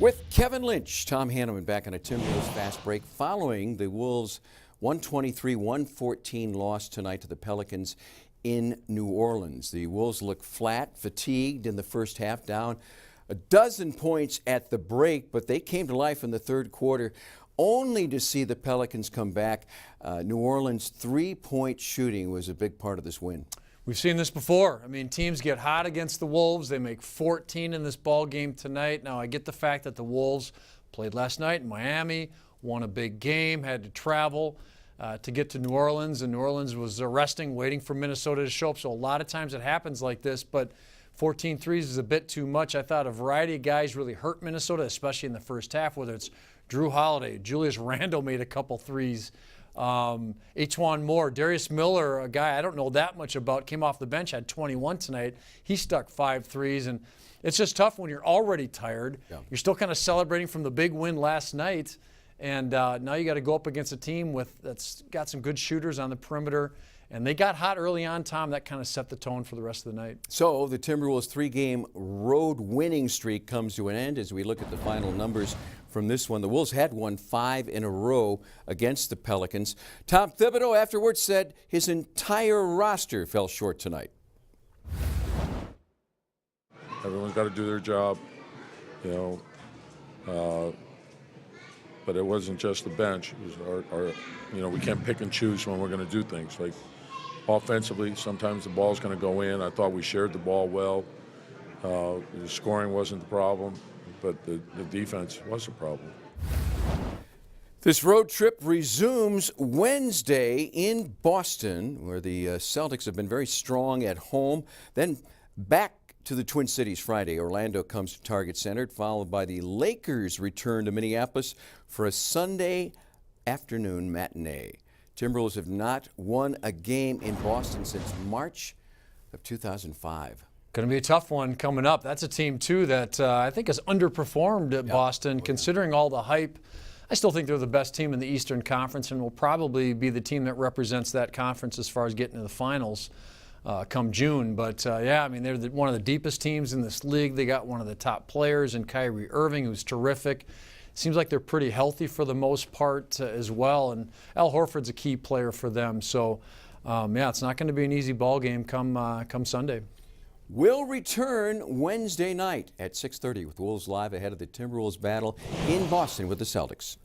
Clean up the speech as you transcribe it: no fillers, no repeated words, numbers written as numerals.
With Kevin Lynch, Tom Hanneman back on a Timberwolves fast break following the Wolves' 123-114 loss tonight to the Pelicans in New Orleans. The Wolves look flat, fatigued in the first half, down a dozen points at the break, but they came to life in the third quarter, only to see the Pelicans come back. New Orleans' three-point shooting was a big part of this win. We've seen this before. I mean, teams get hot against the Wolves. They make 14 in this ball game tonight. Now, I get the fact that the Wolves played last night in Miami, won a big game, had to travel to get to New Orleans, and New Orleans was resting, waiting for Minnesota to show up. So a lot of times it happens like this, but 14 threes is a bit too much. I thought a variety of guys really hurt Minnesota, especially in the first half, whether it's Drew Holiday, Julius Randle made a couple threes. E'Twaun Moore, Darius Miller, a guy I don't know that much about, came off the bench, had 21 tonight. He stuck 5 threes, and it's just tough when you're already tired. Yeah. You're still kind of celebrating from the big win last night, and now you got to go up against a team that's got some good shooters on the perimeter. And they got hot early on, Tom. That kind of set the tone for the rest of the night. So the Timberwolves' 3-game road winning streak comes to an end as we look at the final numbers from this one. The Wolves had won 5 in a row against the Pelicans. Tom Thibodeau afterwards said his entire roster fell short tonight. Everyone's got to do their job, but it wasn't just the bench. It was our we can't pick and choose when we're going to do things. Like offensively, sometimes the ball's going to go in. I thought we shared the ball well. The scoring wasn't the problem, but the defense was a problem. This road trip resumes Wednesday in Boston, where the Celtics have been very strong at home. Then back to the Twin Cities Friday. Orlando comes to Target Center, followed by the Lakers return to Minneapolis for a Sunday afternoon matinee. Timberwolves have not won a game in Boston since March of 2005. Going to be a tough one coming up. That's a team, too, that I think has underperformed at Boston, considering all the hype. I still think they're the best team in the Eastern Conference and will probably be the team that represents that conference as far as getting to the finals come June. But, yeah, I mean, they're one of the deepest teams in this league. They got one of the top players in Kyrie Irving, who's terrific. Seems like they're pretty healthy for the most part as well. And Al Horford's a key player for them. So, yeah, it's not going to be an easy ball game come Sunday. We'll return Wednesday night at 6:30 with Wolves Live ahead of the Timberwolves battle in Boston with the Celtics.